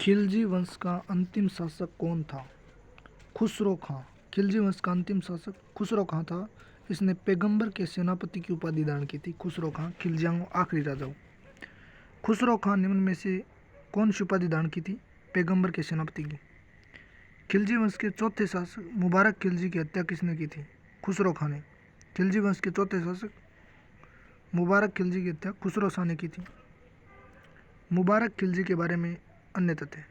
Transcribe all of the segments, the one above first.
खिलजी वंश का अंतिम शासक कौन था? खुसरो खां। खिलजी वंश का अंतिम शासक खुसरो खां था। इसने पैगंबर के सेनापति की उपाधि धारण की थी। खुसरो खां खिलजियांग आखिरी राजा हो। खुसरो खां निम्न में से कौन सी उपाधि धारण की थी? पैगंबर के सेनापति की। खिलजी वंश के चौथे शासक मुबारक खिलजी की हत्या किसने की थी? खुसरो खां ने। खिलजी वंश के चौथे शासक मुबारक खिलजी की हत्या खुसरो शाह ने की थी। मुबारक खिलजी के बारे में अन्य तथ्य।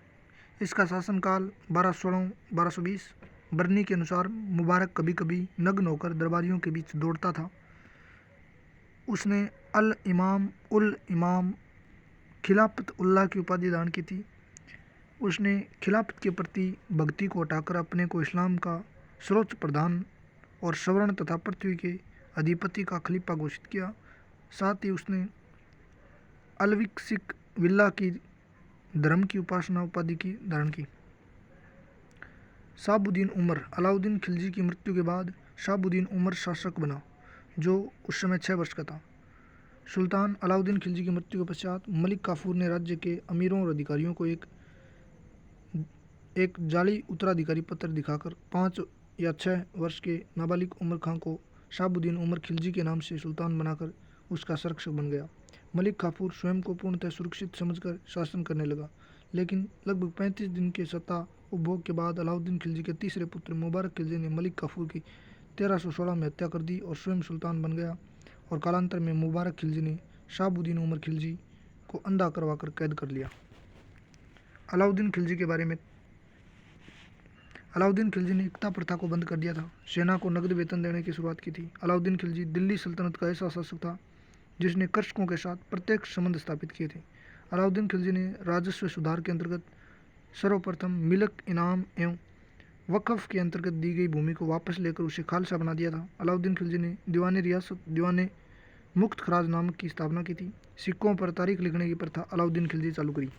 इसका शासनकाल 1216-1220। बरनी के अनुसार मुबारक कभी कभी नग्न होकर दरबारियों के बीच दौड़ता था। उसने अल इमाम उल इमाम खिलाफत उल्लाह की उपाधि धारण की थी। उसने खिलाफत के प्रति भक्ति को हटाकर अपने को इस्लाम का सर्वोच्च प्रधान और सवर्ण तथा पृथ्वी के अधिपति का खलीफा घोषित किया। साथ ही उसने अलविक विल्ला की धर्म की उपासना उपाधि की धारण की। शहाबुद्दीन उमर। अलाउद्दीन खिलजी की मृत्यु के बाद शहाबुद्दीन उमर शासक बना, जो उस समय 6 वर्ष का था। सुल्तान अलाउद्दीन खिलजी की मृत्यु के पश्चात मलिक काफूर ने राज्य के अमीरों और अधिकारियों को एक जाली उत्तराधिकारी पत्र दिखाकर 5 या 6 वर्ष के नाबालिग उमर खां को शहाबुद्दीन उमर खिलजी के नाम से सुल्तान बनाकर उसका संरक्षक बन गया। मलिक काफूर स्वयं को पूर्णतः सुरक्षित समझकर शासन करने लगा, लेकिन लगभग 35 दिन के सत्ता उपभोग के बाद अलाउद्दीन खिलजी के तीसरे पुत्र मुबारक खिलजी ने मलिक काफूर की 1316 में हत्या कर दी और स्वयं सुल्तान बन गया। और कालांतर में मुबारक खिलजी ने शहाबुद्दीन उमर खिलजी को अंधा करवाकर कैद कर लिया। अलाउद्दीन खिलजी के बारे में। अलाउद्दीन खिलजी ने इक्ता प्रथा को बंद कर दिया था। सेना को नकद वेतन देने की शुरुआत की थी। अलाउद्दीन खिलजी दिल्ली सल्तनत का ऐसा शासक था जिसने कृषकों के साथ प्रत्यक्ष संबंध स्थापित किए थे। अलाउद्दीन खिलजी ने राजस्व सुधार के अंतर्गत सर्वप्रथम मिल्क इनाम एवं वक्फ के अंतर्गत दी गई भूमि को वापस लेकर उसे खालसा बना दिया था। अलाउद्दीन खिलजी ने दीवान रियासत दीवान मुक्त खराज नामक की स्थापना की थी। सिक्कों पर तारीख लिखने की प्रथा अलाउद्दीन खिलजी चालू करी।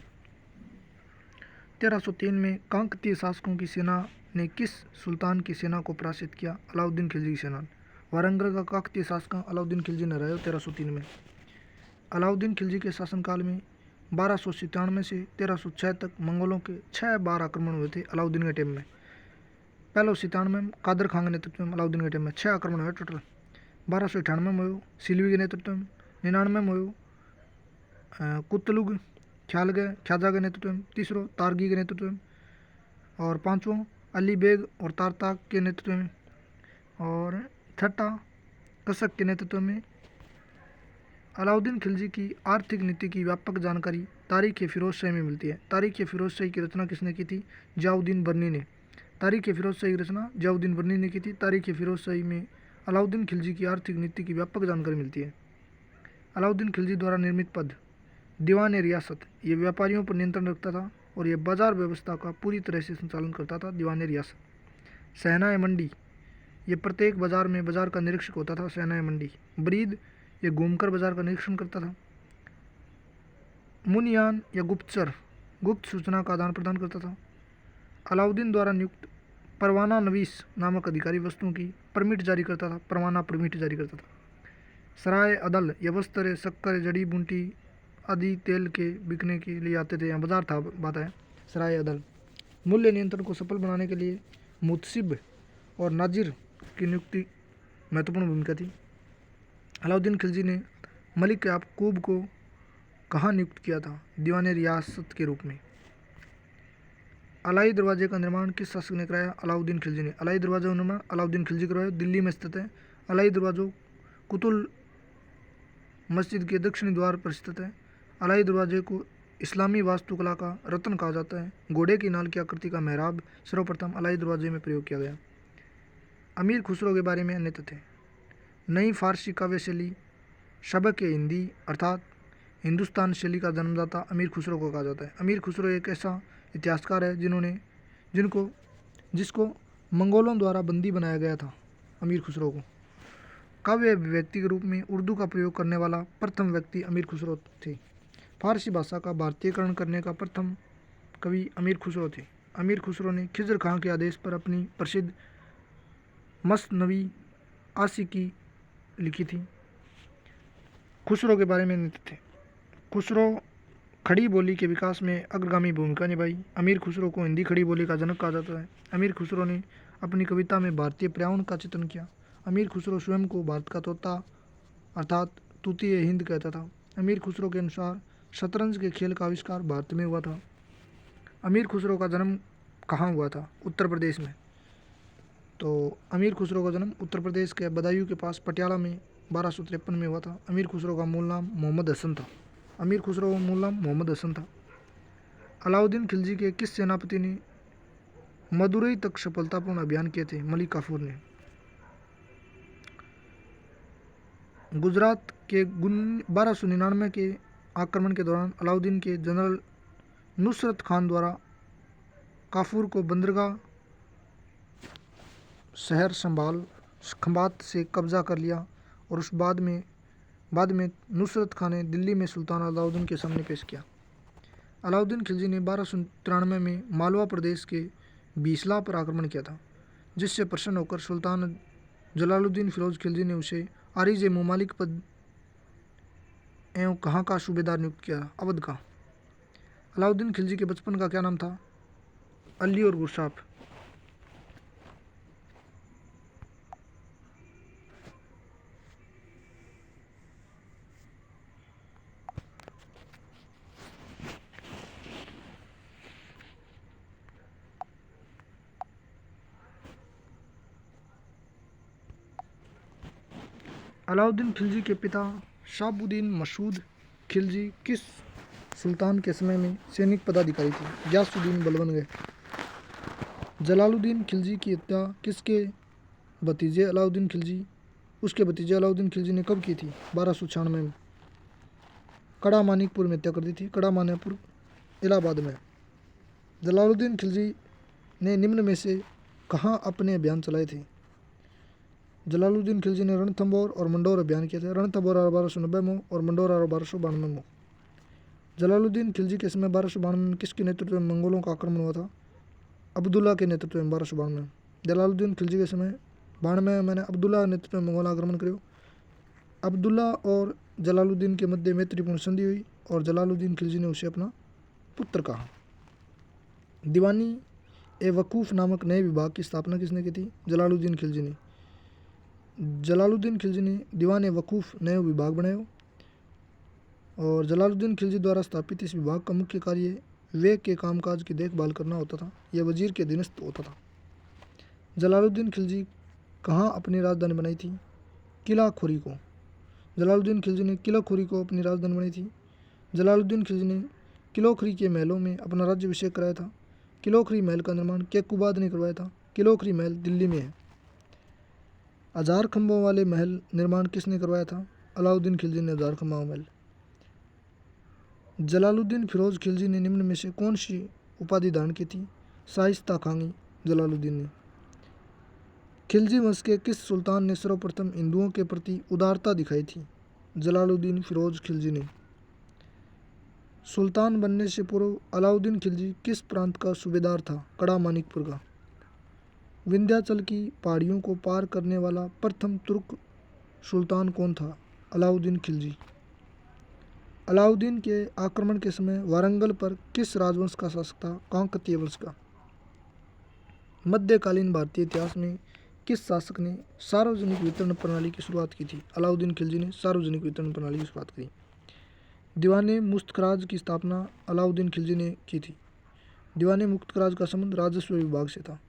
1303 में काकतीय शासकों की सेना ने किस सुल्तान की सेना को पराजित किया? अलाउद्दीन खिलजी की सेना। वारंगल का काकतीय शासक अलाउद्दीन खिलजी ने हराया 1303 में। अलाउद्दीन खिलजी के शासनकाल में 1297 से 1306 तक मंगोलों के 6 बार आक्रमण हुए थे। अलाउद्दीन के टाइम में 1297 में कादर खान के नेतृत्व में अलाउद्दीन के टाइम में 6 आक्रमण हुए टोटल। 1298 में हुए सिलवी के नेतृत्व में, 99 में हुए कुतलुग ख्याजा के नेतृत्व में, तीसरो तारगी के नेतृत्व में, और पाँचवों अली बेग और तारताक के नेतृत्व में, और छठा कसक के नेतृत्व में। अलाउद्दीन खिलजी की आर्थिक नीति की व्यापक जानकारी तारीख ए फिरोज शाही में मिलती है। तारीख ए फिरोज शाही की रचना किसने की थी? जियाउद्दीन बर्नी ने। तारीख ए फिरोज शाही की रचना जियाउद्दीन बर्नी ने की थी। तारीख ए फिरोज शाही में अलाउद्दीन खिलजी की आर्थिक नीति की व्यापक जानकारी मिलती है। अलाउद्दीन खिलजी द्वारा निर्मित पद दीवान रियासत, ये व्यापारियों पर नियंत्रण रखता था और यह बाजार व्यवस्था का पूरी तरह से संचालन करता था। दीवान रियासत। सहनाए मंडी, ये प्रत्येक बाजार में बाजार का निरीक्षक होता था। सहनाए मंडी। ब्रीद, ये घूमकर बाजार का निरीक्षण करता था। मुनियान या गुप्तचर, गुप्त सूचना का आदान प्रदान करता था। अलाउद्दीन द्वारा नियुक्त परवाना नवीस नामक अधिकारी वस्तुओं की परमिट जारी करता था। परवाना परमिट जारी करता था। सराय अदल, यह वस्त्र शक्कर जड़ी बूटी आदि तेल के बिकने के लिए आते थे। यहाँ बाजार था, बात है सराय अदल। मूल्य नियंत्रण को सफल बनाने के लिए मुतसिब और नाजिर की नियुक्ति महत्वपूर्ण भूमिका थी। अलाउद्दीन खिलजी ने मलिक याकूब को कहाँ नियुक्त किया था? दीवान रियासत के रूप में। अलाई दरवाजे का निर्माण किस शासक ने कराया? अलाउद्दीन खिलजी ने। अलाई दरवाजा का निर्माण अलाउद्दीन खिलजी करवाया। दिल्ली में स्थित है। अलाई दरवाजों कुतुल मस्जिद के दक्षिणी द्वार पर स्थित है। अलाई दरवाजे को इस्लामी वास्तुकला का रत्न कहा जाता है। घोड़े की नाल की आकृति का मेहराब सर्वप्रथम अलाई दरवाजे में प्रयोग किया गया। अमीर खुसरो के बारे में अन्य तथ्य। नई फारसी काव्य शैली सबक ए हिंदी अर्थात हिंदुस्तान शैली का जन्मदाता अमीर खुसरो को कहा जाता है। अमीर खुसरो एक ऐसा इतिहासकार है जिसको मंगोलों द्वारा बंदी बनाया गया था। अमीर खुसरो को काव्य अभिव्यक्ति के रूप में उर्दू का प्रयोग करने वाला प्रथम व्यक्ति अमीर खुसरो थे। फारसी भाषा का भारतीयकरण करने का प्रथम कवि अमीर खुसरो थे। अमीर खुसरो ने खिज़र खां के आदेश पर अपनी प्रसिद्ध मसनवी आशिकी लिखी थी। खुसरो के बारे में नित्य थे। खुसरो खड़ी बोली के विकास में अग्रगामी भूमिका निभाई। अमीर खुसरो को हिंदी खड़ी बोली का जनक कहा जाता है। अमीर खुसरो ने अपनी कविता में भारतीय पर्यावरण का चित्रण किया। अमीर खुसरो स्वयं को भारत का तोता अर्थात तूती ए हिंद कहता था। अमीर खुसरो के अनुसार शतरंज के खेल का आविष्कार भारत में हुआ था। अमीर खुसरो का जन्म कहाँ हुआ था? उत्तर प्रदेश में। तो अमीर खुसरो का जन्म उत्तर प्रदेश के बदायूं के पास पटियाला में 1253 में हुआ था। अमीर खुसरो का मूल नाम मोहम्मद हसन था। अमीर खुसरो का मूल नाम मोहम्मद हसन था। अलाउद्दीन खिलजी के किस सेनापति ने मदुरई तक सफलतापूर्ण अभियान किए थे? मलिक काफूर ने। गुजरात के 1299 के आक्रमण के दौरान अलाउद्दीन के जनरल नुसरत खान द्वारा काफूर को बंदरगाह शहर संभाल खंबात से कब्जा कर लिया और उस बाद में नुसरत खान ने दिल्ली में सुल्तान अलाउद्दीन के सामने पेश किया। अलाउद्दीन खिलजी ने 1293 में मालवा प्रदेश के बीसला पर आक्रमण किया था, जिससे प्रसन्न होकर सुल्तान जलालुद्दीन फिरोज खिलजी ने उसे आरिज मुमालिक पद एवं कहाँ का सूबेदार नियुक्त किया? अवध का। अलाउद्दीन खिलजी के बचपन का क्या नाम था? अली और गुरसाफ। अलाउद्दीन खिलजी के पिता शहाबुद्दीन मसूद खिलजी किस सुल्तान के समय में सैनिक पदाधिकारी थे? गयासुद्दीन बलबन गए। जलालुद्दीन खिलजी की हत्या किसके भतीजे अलाउद्दीन खिलजी उसके भतीजे अलाउद्दीन खिलजी ने कब की थी? 1296 में। कड़ा मानिकपुर में हत्या कर दी थी। कड़ा मानिकपुर इलाहाबाद में। जलालुद्दीन खिलजी ने निम्न में से कहाँ अपने अभियान चलाए थे? जलालुद्दीन खिलजी ने रणथंभौर और मंडोर अभियान किए थे। रणथंभौर 1290 में और मंडोर 1292 में। जलालुद्दीन खिलजी के समय 1292 में किसके नेतृत्व में मंगोलों का आक्रमण हुआ था? अब्दुल्ला के नेतृत्व में 1292 में। जलालुद्दीन खिलजी के समय 92 में मैंने अब्दुल्ला के नेतृत्व में मंगोल आक्रमण करो। अब्दुल्ला और जलालुद्दीन के मध्य मैत्रीपूर्ण संधि हुई और जलालुद्दीन खिलजी ने उसे अपना पुत्र कहा। दीवानी ए वकूफ़ नामक नए विभाग की स्थापना किसने की थी? जलालुद्दीन खिलजी ने। जलालुद्दीन खिलजी ने दीवान ए वकूफ़ नए विभाग बनाए और जलालुद्दीन खिलजी द्वारा स्थापित इस विभाग का मुख्य कार्य वे के कामकाज की देखभाल करना होता था। यह वजीर के अधीनस्थ होता था। जलालुद्दीन खिलजी कहाँ अपनी राजधानी बनाई थी? किला खोरी को। जलालुद्दीन खिलजी ने किला खोरी को अपनी राजधानी बनाई थी। जलालुद्दीन खिलजी ने किलोखरी के महलों में अपना राज्याभिषेक कराया था। किलोखरी महल का निर्माण केकुबाद ने करवाया था। किलोखरी महल दिल्ली में है। हजार खंभों वाले महल निर्माण किसने करवाया था? अलाउद्दीन खिलजी ने हजार खंभों महल। जलालुद्दीन फिरोज खिलजी ने निम्न में से कौन सी उपाधि धारण की थी? शाइस्ता खानी जलालुद्दीन ने। खिलजी वंश के किस सुल्तान ने सर्वप्रथम हिंदुओं के प्रति उदारता दिखाई थी? जलालुद्दीन फिरोज खिलजी ने। सुल्तान बनने से पूर्व अलाउद्दीन खिलजी किस प्रांत का सूबेदार था? कड़ा मानिकपुर का। विंध्याचल की पहाड़ियों को पार करने वाला प्रथम तुर्क सुल्तान कौन था? अलाउद्दीन खिलजी। अलाउद्दीन के आक्रमण के समय वारंगल पर किस राजवंश का शासक था? काकतीय वंश का। मध्यकालीन भारतीय इतिहास में किस शासक ने सार्वजनिक वितरण प्रणाली की शुरुआत की थी? अलाउद्दीन खिलजी ने सार्वजनिक वितरण प्रणाली की शुरुआत की। दीवाने मुश्तखराज की स्थापना अलाउद्दीन खिलजी ने की थी। दीवाने मुश्तखराज का संबंध राजस्व विभाग से था।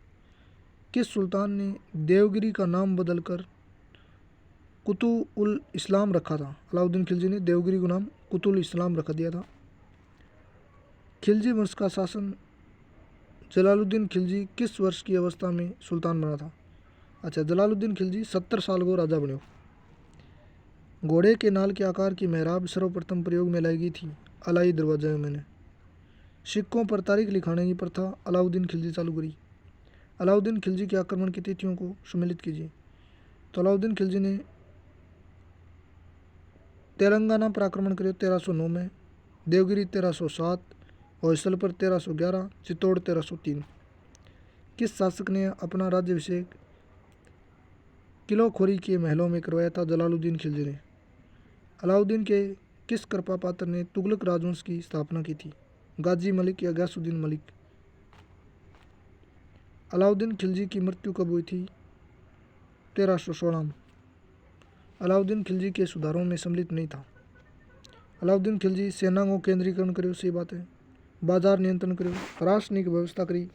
किस सुल्तान ने देवगिरी का नाम बदलकर कुतुल इस्लाम रखा था? अलाउद्दीन खिलजी ने देवगिरी का नाम कुतुल इस्लाम रख दिया था। खिलजी वंश का शासन जलालुद्दीन खिलजी किस वर्ष की अवस्था में सुल्तान बना था? अच्छा, जलालुद्दीन खिलजी 70 साल को राजा बने। घोड़े के नाल के आकार की मेहराब सर्वप्रथम प्रयोग में लाई गई थी। अलाई दरवाजा में। सिक्कों पर तारीख लिखाने की प्रथा अलाउद्दीन खिलजी चालू करी। अलाउद्दीन खिलजी के आक्रमण की तिथियों को सम्मिलित कीजिए। तो अलाउद्दीन खिलजी ने तेलंगाना पर आक्रमण किया 1309 में, देवगिरी 1307, होयसल पर 1311, चित्तौड़ 1303। किस शासक ने अपना राज्याभिषेक किलोखोरी के महलों में करवाया था? जलालुद्दीन खिलजी ने। अलाउद्दीन के किस कृपा पात्र ने तुगलक राजवंश की स्थापना की थी? गाजी मलिक या गयासुद्दीन मलिक? अलाउद्दीन खिलजी की मृत्यु कब हुई थी? 1316 में। अलाउद्दीन खिलजी के सुधारों में सम्मिलित नहीं था। अलाउद्दीन खिलजी सेना को केंद्रीकरण करो, सही बात है। बाजार नियंत्रण करो, राशनिक व्यवस्था करी।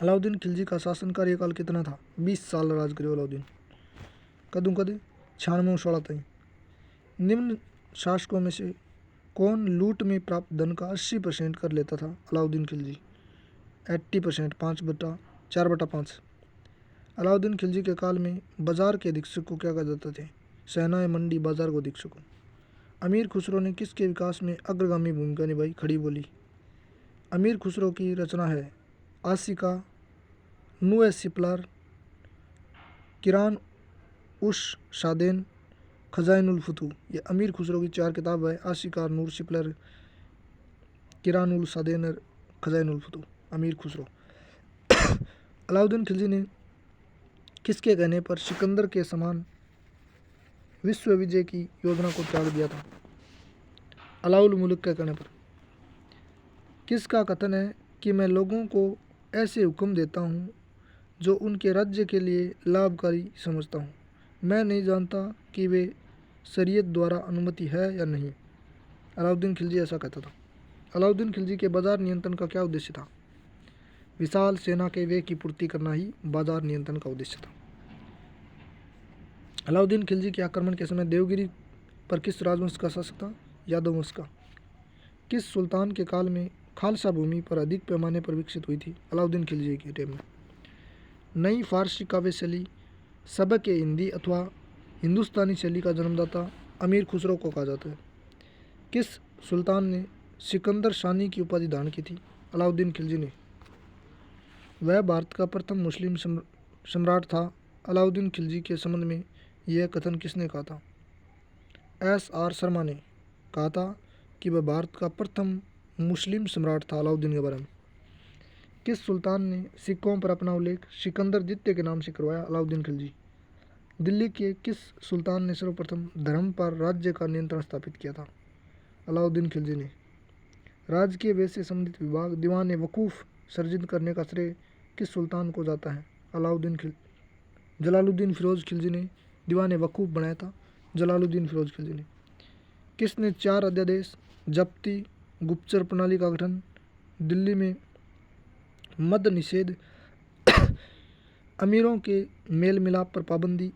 अलाउद्दीन खिलजी का शासन कार्यकाल कितना था? 20 साल राज करो अलाउद्दीन। कदों कद 96 तक। निम्न शासकों में से कौन लूट में प्राप्त धन का 80% कर लेता था? अलाउद्दीन खिलजी। 80%, 4/5। अलाउद्दीन खिलजी के काल में बाजार के अधीक्षक को क्या कहा जाता थे? सेना या मंडी बाजार को अधीक्षक को। अमीर खुसरो ने किसके विकास में अग्रगामी भूमिका निभाई? खड़ी बोली। अमीर खुसरो की रचना है आशिका, नुए सिपलार, किरान उश शादेन, खजाइनुल फतू। ये अमीर खुसरो की 4 किताब है। आशिका, नूर सिपलर, किरान उल सादेन और खजाइनुल फतू। अमीर खुसरो। अलाउद्दीन खिलजी ने किसके कहने पर सिकंदर के समान विश्व विजय की योजना को त्याग दिया था? अलाउल मुल्क के कहने पर। किसका कथन है कि मैं लोगों को ऐसे हुक्म देता हूँ जो उनके राज्य के लिए लाभकारी समझता हूँ, मैं नहीं जानता कि वे शरीयत द्वारा अनुमति है या नहीं? अलाउद्दीन खिलजी ऐसा कहता था। अलाउद्दीन खिलजी के बाजार नियंत्रण का क्या उद्देश्य था? विशाल सेना के व्यय की पूर्ति करना ही बाजार नियंत्रण का उद्देश्य था। अलाउद्दीन खिलजी के आक्रमण के समय देवगिरी पर किस राजवंश का शासक था? यादव वंश का। किस सुल्तान के काल में खालसा भूमि पर अधिक पैमाने पर विकसित हुई थी? अलाउद्दीन खिलजी के टाइम में। नई फारसी काव्य शैली सबक ए हिंदी अथवा हिंदुस्तानी शैली का जन्मदाता अमीर खुसरो को कहा जाता है। किस सुल्तान ने सिकंदर शानी की उपाधि धारण की थी? अलाउद्दीन खिलजी ने। वह भारत का प्रथम मुस्लिम सम्राट था। अलाउद्दीन खिलजी के संबंध में यह कथन किसने कहा था? S.R. शर्मा ने कहा था कि वह भारत का प्रथम मुस्लिम सम्राट था। अलाउद्दीन के बारे में। किस सुल्तान ने सिक्कों पर अपना उल्लेख सिकंदर द्वितीय के नाम से करवाया? अलाउद्दीन खिलजी। दिल्ली के किस सुल्तान ने सर्वप्रथम धर्म पर राज्य का नियंत्रण स्थापित किया था? अलाउद्दीन खिलजी ने। राजकीय व्यय से संबंधित विभाग दीवान वकूफ़ सर्जित करने का श्रेय किस सुल्तान को जाता है? जलालुद्दीन फिरोज खिलजी ने दीवान वकूफ़ बनाया था। जलालुद्दीन फिरोज खिलजी ने। किसने 4 अध्यादेश, जब्ती, गुप्तचर प्रणाली का गठन, दिल्ली में मद्य निषेध, अमीरों के मेल मिलाप पर पाबंदी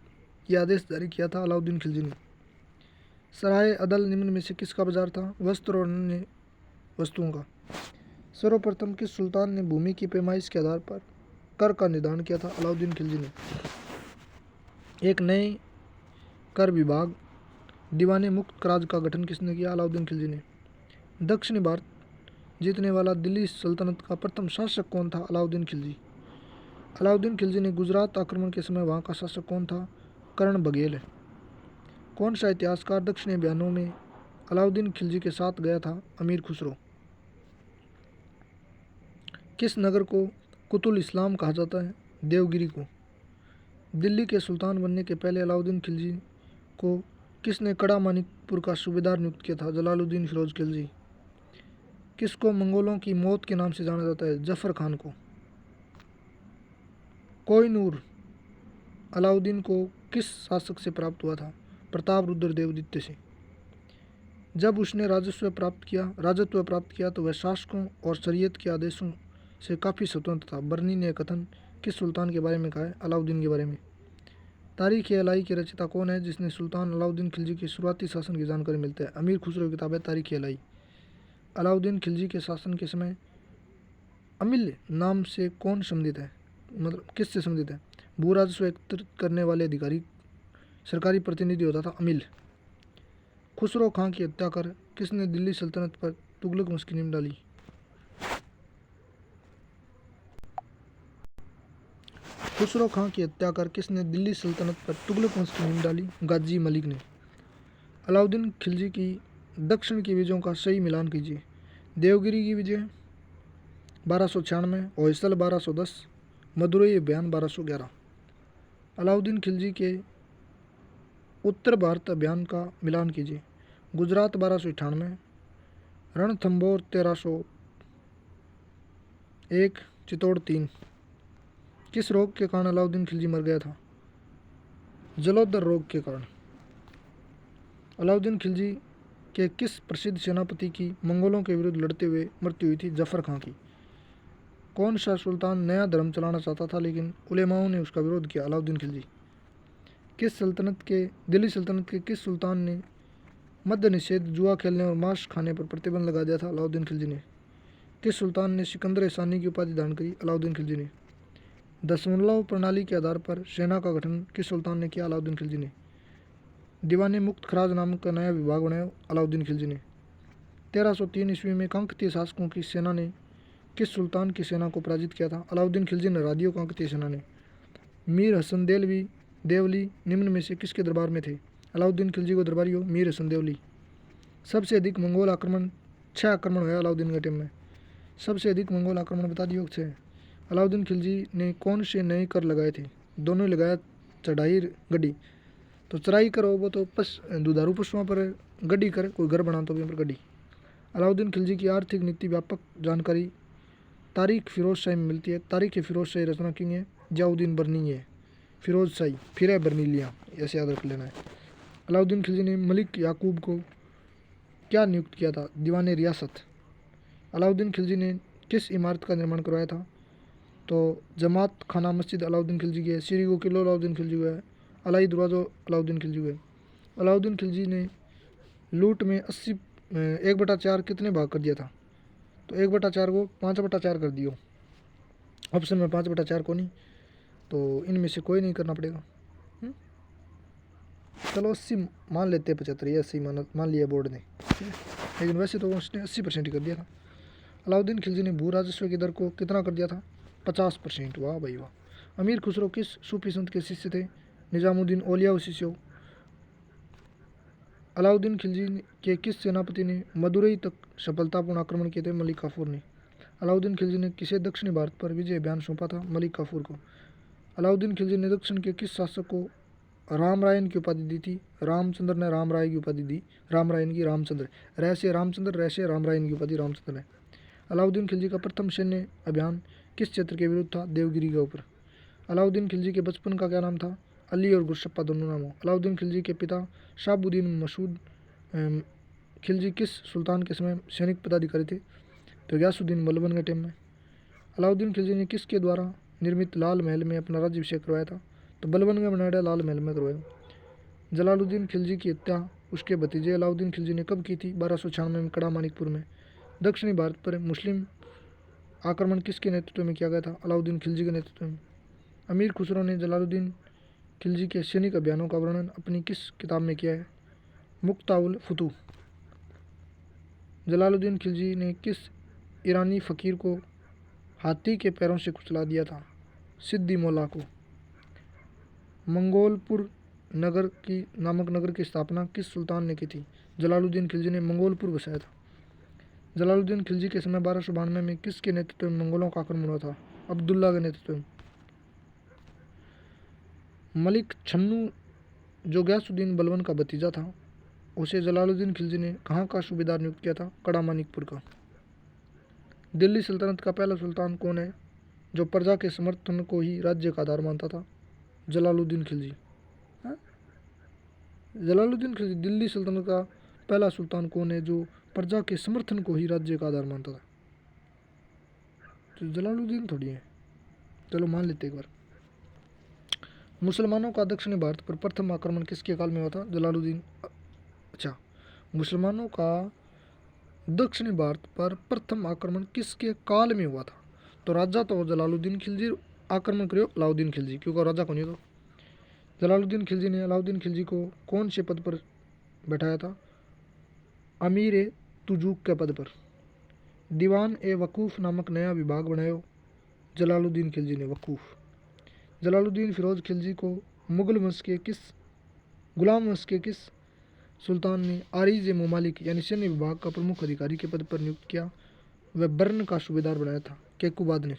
ये आदेश जारी किया था? अलाउद्दीन खिलजी ने। सराय अदल निम्न में से किसका बाजार था? वस्त्र और अन्य वस्तुओं का। सर्वप्रथम किस सुल्तान ने भूमि की पैमाइश के आधार पर कर का निर्धारण किया था? अलाउद्दीन खिलजी ने। एक नए कर विभाग दीवाने मुक्त राज का गठन किसने किया? अलाउद्दीन खिलजी ने। दक्षिणी भारत जीतने वाला दिल्ली सल्तनत का प्रथम शासक कौन था? अलाउद्दीन खिलजी। अलाउद्दीन खिलजी ने गुजरात आक्रमण के समय वहाँ का शासक कौन था? कर्ण बघेल। कौन सा इतिहासकार दक्षिणी अभियानों में अलाउद्दीन खिलजी के साथ गया था? अमीर खुसरो। किस नगर को कुतुल इस्लाम कहा जाता है? देवगिरी को। दिल्ली के सुल्तान बनने के पहले अलाउद्दीन खिलजी को किसने कड़ा मानिकपुर का सूबेदार नियुक्त किया था? जलालुद्दीन फिरोज खिलजी। किसको मंगोलों की मौत के नाम से जाना जाता है? जफर खान को। कोहिनूर अलाउद्दीन को किस शासक से प्राप्त हुआ था? प्रताप रुद्र देवदित्य से। जब उसने राजत्व प्राप्त किया तो वह शासकों और शरीयत के आदेशों से काफ़ी स्वतंत्र था। बर्नी ने कथन किस सुल्तान के बारे में कहा है? अलाउद्दीन के बारे में। तारीख़-ए-इलाही के रचयिता कौन है जिसने सुल्तान अलाउद्दीन खिलजी के शुरुआती शासन की जानकारी मिलती है? अमीर खुसरो की किताब है तारीख़-ए-इलाही। अलाउद्दीन खिलजी के शासन के समय अमिल नाम से कौन संबंधित है? मतलब किससे संबंधित है? भू राजस्व एकत्रित करने वाले अधिकारी सरकारी प्रतिनिधि होता था अमिल। खुसरो खां की हत्या कर किसने दिल्ली सल्तनत पर तुगलक वंश की नींव डाली? खुसरो खां की हत्या कर किसने दिल्ली सल्तनत पर तुगलक वंश की नींव डाली? गाजी मलिक ने। अलाउद्दीन खिलजी की दक्षिण की विजयों का सही मिलान कीजिए। देवगिरी की विजय 1296, होयसल 1210, मदुरई अभियान 1211। अलाउद्दीन खिलजी के उत्तर भारत अभियान का मिलान कीजिए। गुजरात 1298, रणथंभौर 1301, चित्तौड़ 3। किस रोग के कारण अलाउद्दीन खिलजी मर गया था? जलोदर रोग के कारण। अलाउद्दीन खिलजी के किस प्रसिद्ध सेनापति की मंगोलों के विरुद्ध लड़ते हुए मृत्यु हुई थी? जफर खां की। कौन सा सुल्तान नया धर्म चलाना चाहता था लेकिन उलेमाओं ने उसका विरोध किया? अलाउद्दीन खिलजी। दिल्ली सल्तनत के किस सुल्तान ने मद्य निषेध, जुआ खेलने और मांस खाने पर प्रतिबंध लगा दिया था? अलाउद्दीन खिलजी ने। किस सुल्तान ने सिकंदर एहसानी की उपाधि धारण करी? अलाउद्दीन खिलजी ने। दशमलव प्रणाली के आधार पर सेना का गठन किस सुल्तान ने किया? अलाउद्दीन खिलजी ने। दीवाने मुक्त खराज नामक का नया विभाग बनाया? अलाउद्दीन खिलजी ने। 1303 ईस्वी में काकतीय शासकों की सेना ने किस सुल्तान की सेना को पराजित किया था? अलाउद्दीन खिलजी ने रादियो काकतीय सेना ने। मीर हसन देवली निम्न में से किसके दरबार में थे? अलाउद्दीन खिलजी को दरबारी हो मीर हसन देवली। सबसे अधिक मंगोल आक्रमण 6 आक्रमण हुआ अलाउद्दीन के टाइम में। सबसे अधिक मंगोल आक्रमण बता दियो 6। अलाउद्दीन खिलजी ने कौन से नए कर लगाए थे? दोनों लगाया, चढ़ाई गड्डी। तो चराई करो वो तो दुधारू पशुओं पर, गड्डी कर कोई घर बना तो भी पर गड्डी। अलाउद्दीन खिलजी की आर्थिक नीति व्यापक जानकारी तारीख फिरोज शाही में मिलती है। तारीख फिरोज शाही रचना की है जियाउद्दीन बर्नी है। फिरोज शाही फिर बर्नीलिया, ऐसे याद रख लेना है। अलाउद्दीन खिलजी ने मलिक याकूब को क्या नियुक्त किया था? दीवाने रियासत। अलाउद्दीन खिलजी ने किस इमारत का निर्माण करवाया था? तो जमात खाना मस्जिद अलाउद्दीन खिलजी की है। सीरी किलो अलाउद्दीन खिलजी हुआ है। अलाई दरवाज़ो अलाउद्दीन खिलजी हुए। अलाउद्दीन खिलजी ने लूट में 1/4 कितने भाग कर दिया था? तो 1/4 को 5/4 कर दियो। ऑप्शन में 5/4 को नहीं, तो इनमें से कोई नहीं करना पड़ेगा। चलो 80 मान लेते हैं, 75 या 80 मान लिया बोर्ड ने, लेकिन वैसे तो उसने 80% ही कर दिया था। अलाउद्दीन खिलजी ने भू राजस्व की दर को कितना कर दिया था? 50%। वाह भाई वाह। अमीर खुसरो किस सूफी संत के शिष्य थे? निजामुद्दीन औलिया शिष्य। अलाउद्दीन खिलजी के किस सेनापति ने मदुरई तक सफलतापूर्ण आक्रमण किए थे? मलिक काफूर ने। अलाउद्दीन खिलजी ने किसे दक्षिणी भारत पर विजय अभियान सौंपा था? मलिक काफूर को। अलाउद्दीन खिलजी ने दक्षिण के किस शासक को रामरायन की उपाधि दी थी? रामचंद्र ने रामराय की उपाधि दी। रामरायन की रामचंद्र, रहस्य रामचंद्र, रहस्य रामरायन की उपाधि रामचंद्र है। अलाउद्दीन खिलजी का प्रथम सैन्य अभियान किस क्षेत्र के विरुद्ध था? देवगिरी के ऊपर। अलाउद्दीन खिलजी के बचपन का क्या नाम था? अली और गुरशप्पा दोनों नाम हो। अलाउद्दीन खिलजी के पिता शाहबुद्दीन मसूद खिलजी किस सुल्तान के समय सैनिक पदाधिकारी थे? तो गयासुद्दीन बलबन के टाइम में। अलाउद्दीन खिलजी ने किसके द्वारा निर्मित लाल महल में अपना राज्याभिषेक करवाया था? तो बलबन का बनाया लाल महल में करवाया। जलालुद्दीन खिलजी की हत्या उसके भतीजे अलाउद्दीन खिलजी ने कब की थी? 1296 में कड़ा मानिकपुर में। दक्षिणी भारत पर मुस्लिम आक्रमण किसके नेतृत्व में किया गया था? अलाउद्दीन खिलजी के नेतृत्व में। अमीर खुसरो ने जलालुद्दीन खिलजी के सैनिक अभियानों का वर्णन अपनी किस किताब में किया है? मुख्ताउल फुतूह। जलालुद्दीन खिलजी ने किस ईरानी फ़कीर को हाथी के पैरों से कुचला दिया था? सिद्दी मौला को। मंगोलपुर नामक नगर की स्थापना किस सुल्तान ने की थी? जलालुद्दीन खिलजी ने मंगोलपुर बसाया था। जलालुद्दीन खिलजी के समय 1292 में किसके नेतृत्व में मंगोलों का आक्रमण हुआ था? अब्दुल्ला के नेतृत्व में। मलिक छन्नू जो गयासुद्दीन बलबन का भतीजा था, उसे जलालुद्दीन खिलजी ने कहाँ का सूबेदार नियुक्त किया था? कड़ा मानिकपुर का। दिल्ली सल्तनत का पहला सुल्तान कौन है जो प्रजा के समर्थन को ही राज्य का आधार मानता था? जलालुद्दीन खिलजी। जलालुद्दीन खिलजी। दिल्ली सल्तनत का पहला सुल्तान कौन है जो प्रजा के समर्थन को ही राज्य का आधार मानता था? तो जलालुद्दीन थोड़ी है। चलो मान लेते एक बार। मुसलमानों का दक्षिणी भारत पर प्रथम आक्रमण किसके काल में हुआ था? जलालुद्दीन। अच्छा, मुसलमानों का दक्षिणी भारत पर प्रथम आक्रमण किसके काल में हुआ था? तो राजा तो जलालुद्दीन खिलजी, आक्रमण करियो अलाउद्दीन खिलजी, क्योंकि राजा को नहीं तो। जलालुद्दीन खिलजी ने अलाउद्दीन खिलजी को कौन से पद पर बैठाया था? अमीर ए तुजूक के पद पर। दीवान ए वकूफ़ नामक नया विभाग बनायो जलालुद्दीन खिलजी ने, वकूफ़। जलालुद्दीन फिरोज खिलजी को गुलाम वंश के किस सुल्तान ने आरिज ए ममालिक यानी सैन्य विभाग का प्रमुख अधिकारी के पद पर नियुक्त किया? वह बर्न का सूबेदार बनाया था केकुबाद ने।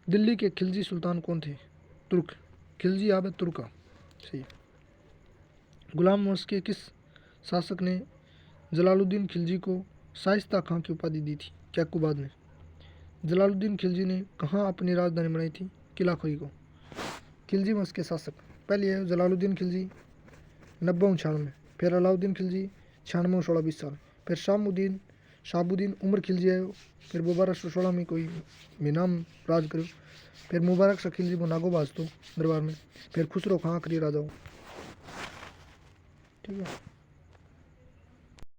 दिल्ली के खिलजी सुल्तान कौन थे? तुर्क। खिलजी आब तुर्का, सही। गुलाम वंश के किस शासक ने जलालुद्दीन खिलजी को शाइस्ता खां की उपाधि दी थी? कैकुबाद ने। जलालुद्दीन खिलजी ने कहाँ अपनी राजधानी बनाई थी? किला खोई को। खिलजी वंश के शासक पहले है जलालुद्दीन खिलजी 90-96, फिर अलाउद्दीन खिलजी 96 16-20 साल, फिर शाहबुद्दीन उमर खिलजी आयो, फिर 1216 में कोई मिनाम राज करो, फिर मुबारक शाह खिलजी वो नागो बाज तो दरबार में, फिर खुसरो खां आखिरी राजा हो। ठीक है।